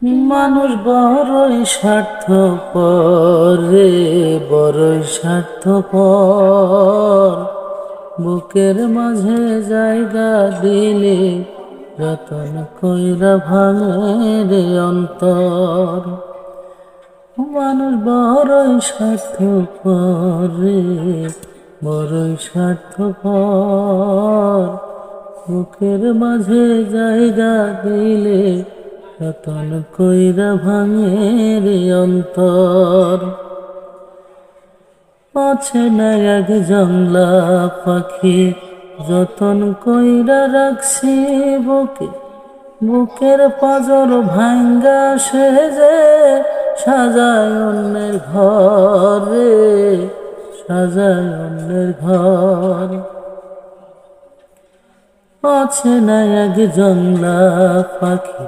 মানুষ বড়ই স্বার্থপর রে, বড়ই স্বার্থপর। বুকের মাঝে জায়গা দিলে যতন কইরা ভাঙে রে অন্তর। মানুষ বড়ই স্বার্থপর রে, বড়ই স্বার্থপর। বুকের মাঝে জায়গা দিলে যতন কইরা ভাঙে রে অন্তর। আছে না এক জংলা পাখি, যতন কইরা রাখছি বুকে। বুকের পাজর ভাঙ্গা সে যে সাজায় অন্যের ঘর রে, সাজায় অন্যের ঘর। আছে না এক জংলা পাখি,